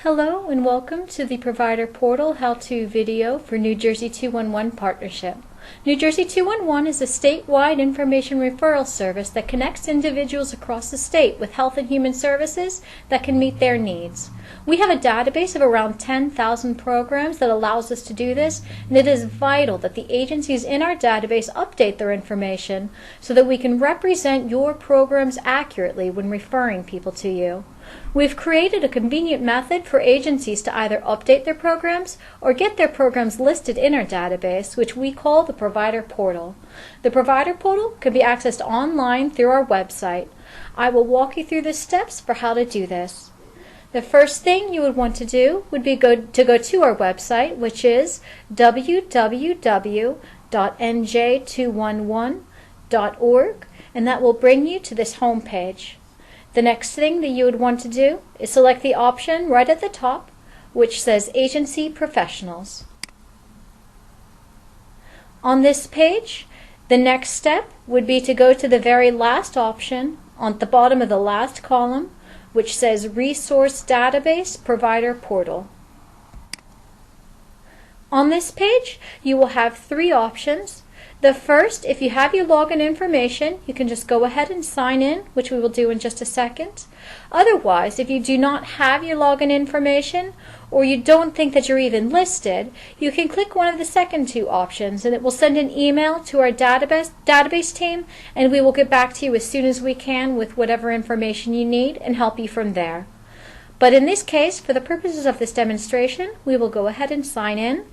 Hello and welcome to the Provider Portal how-to video for New Jersey 211 partnership. New Jersey 211 is a statewide information referral service that connects individuals across the state with health and human services that can meet their needs. We have a database of around 10,000 programs that allows us to do this, and it is vital that the agencies in our database update their information so that we can represent your programs accurately when referring people to you. We've created a convenient method for agencies to either update their programs or get their programs listed in our database, which we call the Provider Portal. The Provider Portal can be accessed online through our website. I will walk you through the steps for how to do this. The first thing you would want to do would be to go to our website, which is www.nj211.org, and that will bring you to this home page. The next thing that you would want to do is select the option right at the top which says Agency Professionals. On this page, the next step would be to go to the very last option on the bottom of the last column which says Resource Database Provider Portal. On this page, you will have three options. The first, if you have your login information, you can just go ahead and sign in, which we will do in just a second. Otherwise, if you do not have your login information or you don't think that you're even listed, you can click one of the second two options and it will send an email to our database team, and we will get back to you as soon as we can with whatever information you need and help you from there. But in this case, for the purposes of this demonstration, we will go ahead and sign in.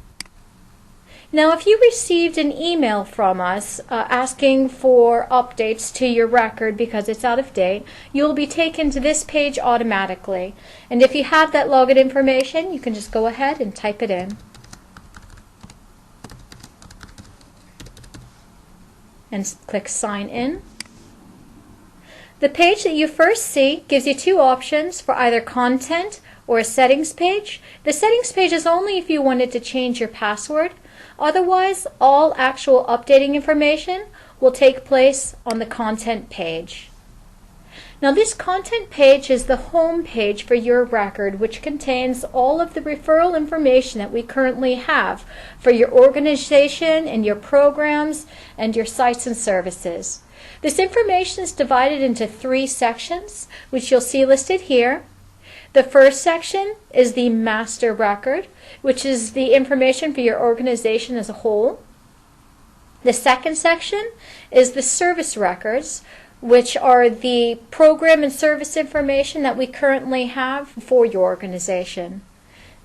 Now, if you received an email from us asking for updates to your record because it's out of date, you'll be taken to this page automatically. And if you have that login information, you can just go ahead and type it in. And click Sign In. The page that you first see gives you two options for either content or a settings page. The settings page is only if you wanted to change your password. Otherwise, all actual updating information will take place on the content page. Now, this content page is the home page for your record, which contains all of the referral information that we currently have for your organization and your programs and your sites and services. This information is divided into three sections, which you'll see listed here. The first section is the master record, which is the information for your organization as a whole. The second section is the service records, which are the program and service information that we currently have for your organization.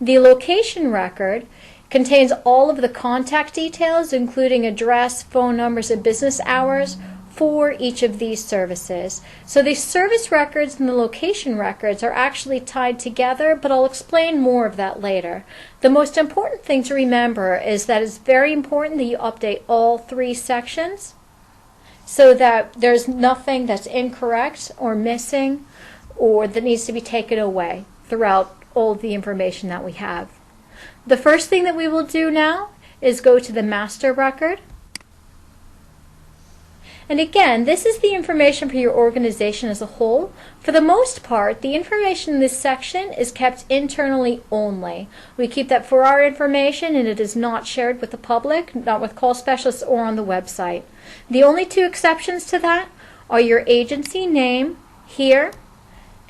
The location record contains all of the contact details, including address, phone numbers, and business hours for each of these services. So the service records and the location records are actually tied together, but I'll explain more of that later. The most important thing to remember is that it's very important that you update all three sections so that there's nothing that's incorrect or missing or that needs to be taken away throughout all of the information that we have. The first thing that we will do now is go to the master record. And again, this is the information for your organization as a whole. For the most part, the information in this section is kept internally only. We keep that for our information, and it is not shared with the public, not with call specialists or on the website. The only two exceptions to that are your agency name here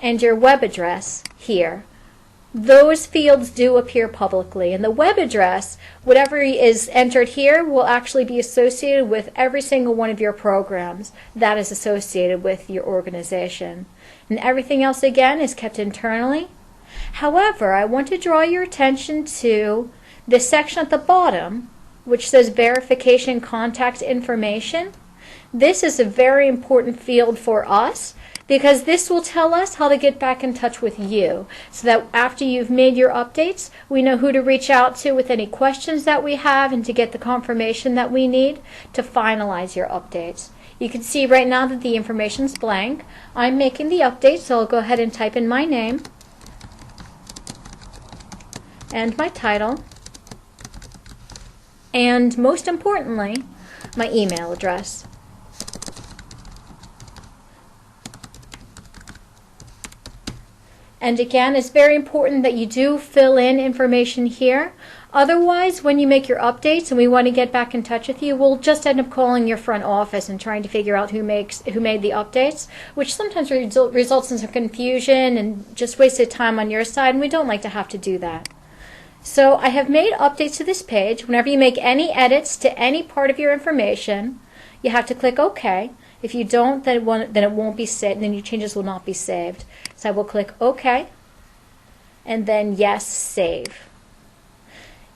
and your web address here. Those fields do appear publicly, and the web address, whatever is entered here, will actually be associated with every single one of your programs that is associated with your organization. And everything else, again, is kept internally. However, I want to draw your attention to this section at the bottom, which says Verification Contact Information. This is a very important field for us, because this will tell us how to get back in touch with you so that after you've made your updates, we know who to reach out to with any questions that we have and to get the confirmation that we need to finalize your updates. You can see right now that the information is blank. I'm making the update, so I'll go ahead and type in my name and my title, and most importantly, my email address. And again, it's very important that you do fill in information here. Otherwise, when you make your updates and we want to get back in touch with you, we'll just end up calling your front office and trying to figure out who made the updates, which sometimes results in some confusion and just wasted time on your side, and we don't like to have to do that. So I have made updates to this page. Whenever you make any edits to any part of your information, you have to click OK. If you don't, then it won't be saved, then your changes will not be saved. So I will click OK, and then yes, save.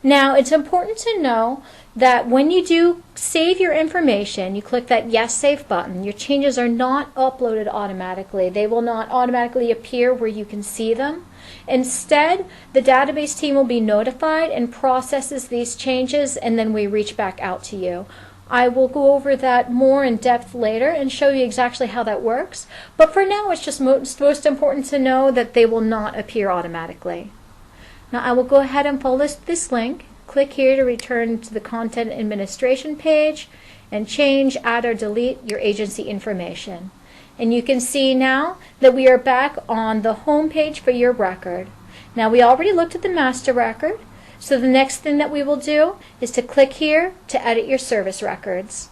Now, it's important to know that when you do save your information, you click that Yes Save button, your changes are not uploaded automatically. They will not automatically appear where you can see them. Instead, the database team will be notified and processes these changes, and then we reach back out to you. I will go over that more in depth later and show you exactly how that works. But for now, it's just most important to know that they will not appear automatically. Now I will go ahead and follow this link. Click here to return to the content administration page and change, add, or delete your agency information. And you can see now that we are back on the home page for your record. Now we already looked at the master record, so the next thing that we will do is to click here to edit your service records.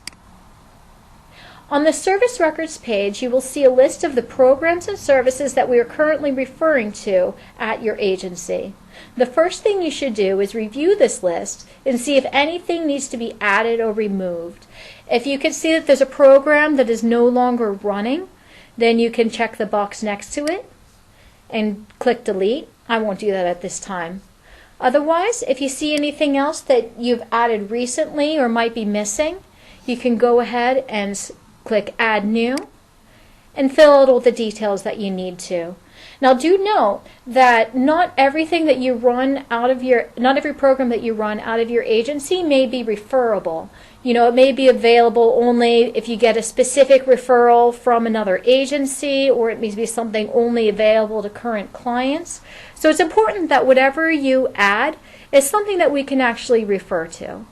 On the service records page, you will see a list of the programs and services that we are currently referring to at your agency. The first thing you should do is review this list and see if anything needs to be added or removed. If you can see that there's a program that is no longer running, then you can check the box next to it and click delete. I won't do that at this time. Otherwise, if you see anything else that you've added recently or might be missing, you can go ahead and click Add New and fill out all the details that you need to. Now do note that not everything that you run out of not every program that you run out of your agency may be referable. You know, it may be available only if you get a specific referral from another agency, or it may be something only available to current clients. So it's important that whatever you add is something that we can actually refer to.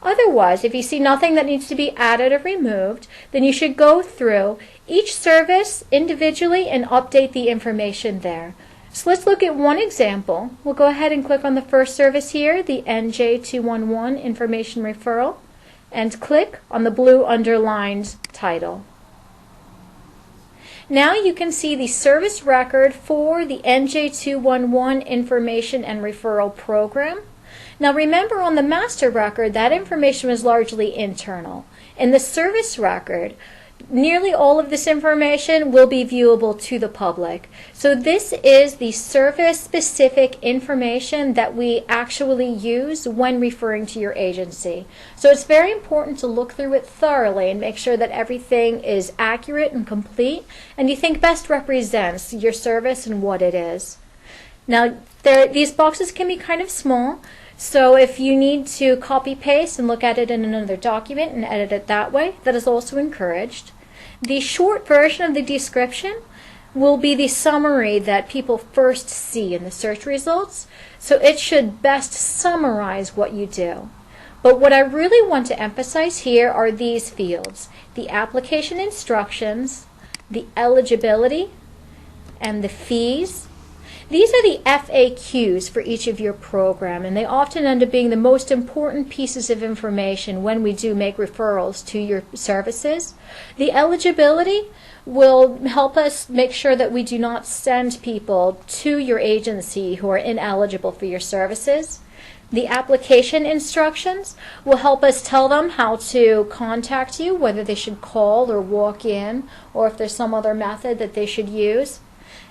Otherwise, if you see nothing that needs to be added or removed, then you should go through each service individually and update the information there. So let's look at one example. We'll go ahead and click on the first service here, the NJ211 Information Referral, and click on the blue underlined title. Now you can see the service record for the NJ211 Information and Referral Program. Now remember, on the master record, that information was largely internal. In the service record, nearly all of this information will be viewable to the public. So this is the service-specific information that we actually use when referring to your agency. So it's very important to look through it thoroughly and make sure that everything is accurate and complete, and you think best represents your service and what it is. Now, these boxes can be kind of small, so if you need to copy paste and look at it in another document and edit it that way, that is also encouraged. The short version of the description will be the summary that people first see in the search results, so it should best summarize what you do. But what I really want to emphasize here are these fields: the application instructions, the eligibility, and the fees. These are the FAQs for each of your program, and they often end up being the most important pieces of information when we do make referrals to your services. The eligibility will help us make sure that we do not send people to your agency who are ineligible for your services. The application instructions will help us tell them how to contact you, whether they should call or walk in, or if there's some other method that they should use.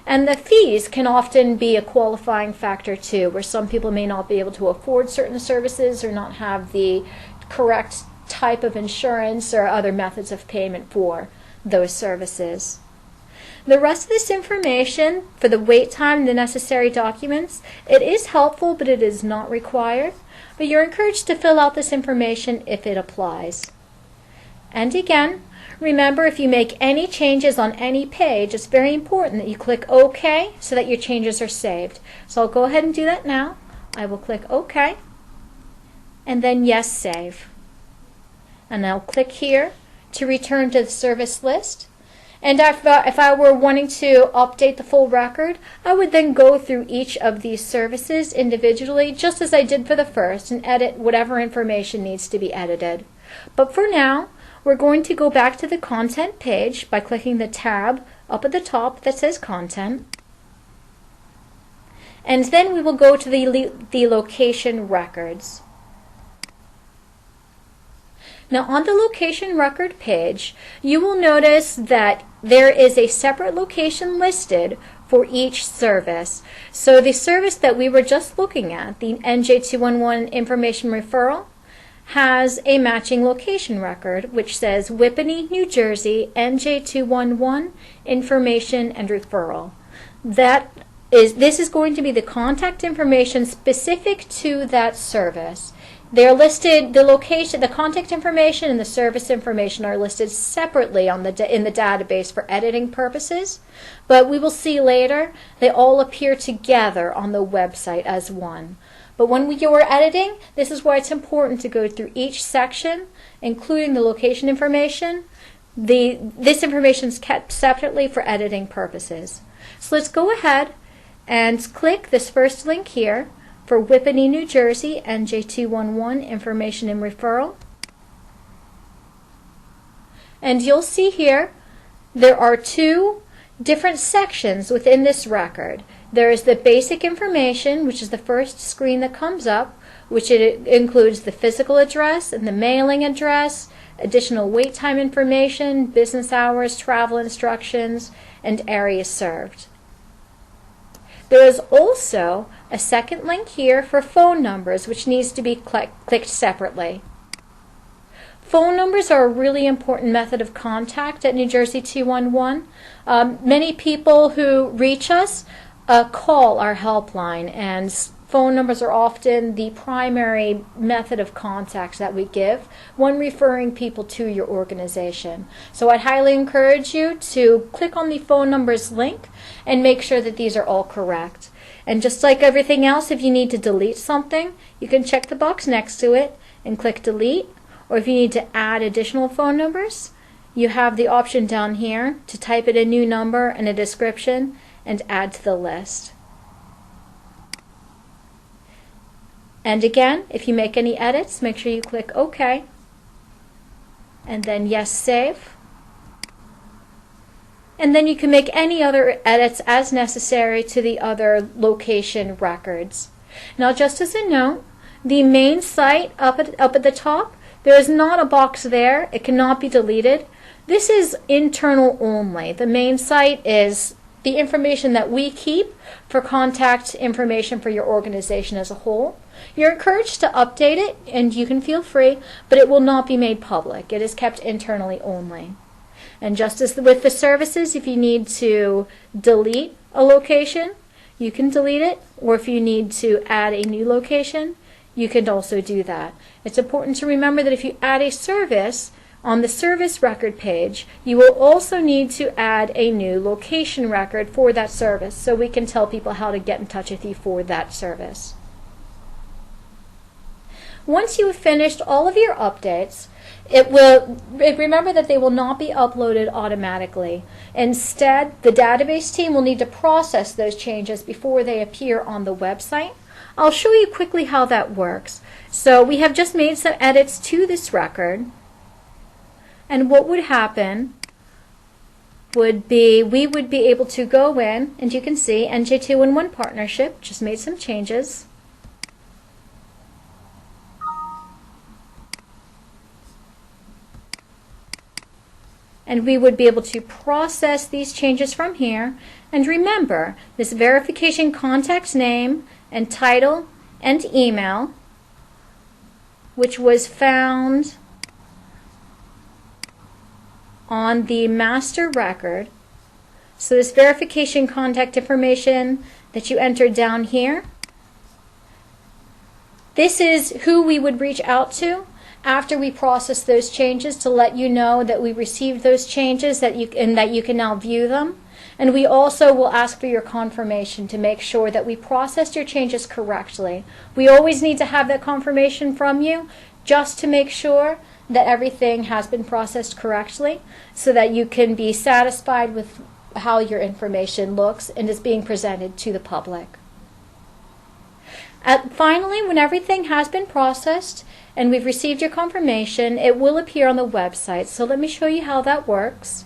And the fees can often be a qualifying factor too, where some people may not be able to afford certain services or not have the correct type of insurance or other methods of payment for those services. The rest of this information for the wait time and the necessary documents, it is helpful, but it is not required. But you're encouraged to fill out this information if it applies. And again, remember, if you make any changes on any page, it's very important that you click OK so that your changes are saved. So I'll go ahead and do that now. I will click OK, and then Yes, Save. And I'll click here to return to the service list. And if I were wanting to update the full record, I would then go through each of these services individually, just as I did for the first, and edit whatever information needs to be edited. But for now, we're going to go back to the content page by clicking the tab up at the top that says Content. And then we will go to the location records. Now on the location record page, you will notice that there is a separate location listed for each service. So the service that we were just looking at, the NJ211 information referral, has a matching location record which says Whippany, New Jersey, NJ211 information and referral. This is going to be the contact information specific to that service. They're listed, the location, the contact information and the service information are listed separately in the database for editing purposes, but we will see later they all appear together on the website as one. But when you are editing, this is why it's important to go through each section, including the location information. This information is kept separately for editing purposes. So let's go ahead and click this first link here for Whippany, New Jersey, NJ211 information and referral. And you'll see here there are two different sections within this record. There is the basic information, which is the first screen that comes up, which it includes the physical address and the mailing address, additional wait time information, business hours, travel instructions, and areas served. There is also a second link here for phone numbers, which needs to be clicked separately. Phone numbers are a really important method of contact at New Jersey 211. Many people who reach us call our helpline, and phone numbers are often the primary method of contact that we give when referring people to your organization. So I'd highly encourage you to click on the phone numbers link and make sure that these are all correct. And just like everything else, if you need to delete something, you can check the box next to it and click delete. Or if you need to add additional phone numbers, you have the option down here to type in a new number and a description and add to the list. And again, if you make any edits, make sure you click OK and then yes, save. And then you can make any other edits as necessary to the other location records. Now, just as a note, the main site up at the top, there is not a box there. It cannot be deleted. This is internal only. The main site is the information that we keep for contact information for your organization as a whole. You're encouraged to update it, and you can feel free, but it will not be made public. It is kept internally only. And just as with the services, if you need to delete a location, you can delete it, or if you need to add a new location, you can also do that. It's important to remember that if you add a service on the service record page, you will also need to add a new location record for that service, so we can tell people how to get in touch with you for that service. Once you have finished all of your updates, remember that they will not be uploaded automatically. Instead, the database team will need to process those changes before they appear on the website. I'll show you quickly how that works. So we have just made some edits to this record, and what would happen would be we would be able to go in, and you can see NJ211 partnership, just made some changes. And we would be able to process these changes from here. And remember, this verification contact name and title and email, which was found on the master record. So this verification contact information that you entered down here, this is who we would reach out to after we process those changes to let you know that we received those changes and that you can now view them. And we also will ask for your confirmation to make sure that we processed your changes correctly. We always need to have that confirmation from you just to make sure that everything has been processed correctly so that you can be satisfied with how your information looks and is being presented to the public. Finally, when everything has been processed and we've received your confirmation, it will appear on the website. So let me show you how that works.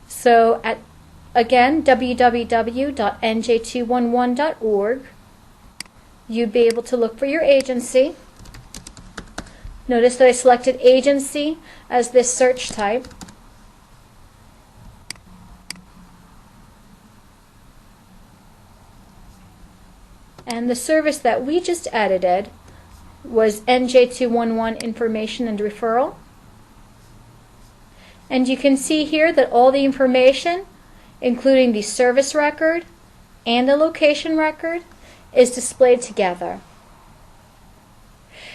So again, www.nj211.org, you'd be able to look for your agency. Notice that I selected agency as this search type. And the service that we just edited was NJ211 Information and Referral. And you can see here that all the information, including the service record and the location record, is displayed together.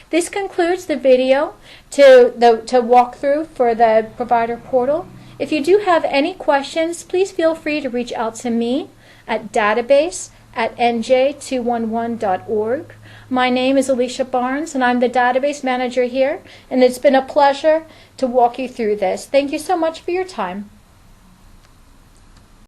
This concludes the video to walk through for the provider portal. If you do have any questions, please feel free to reach out to me at database@nj211.org. My name is Alicia Barnes, and I'm the database manager here, and it's been a pleasure to walk you through this. Thank you so much for your time.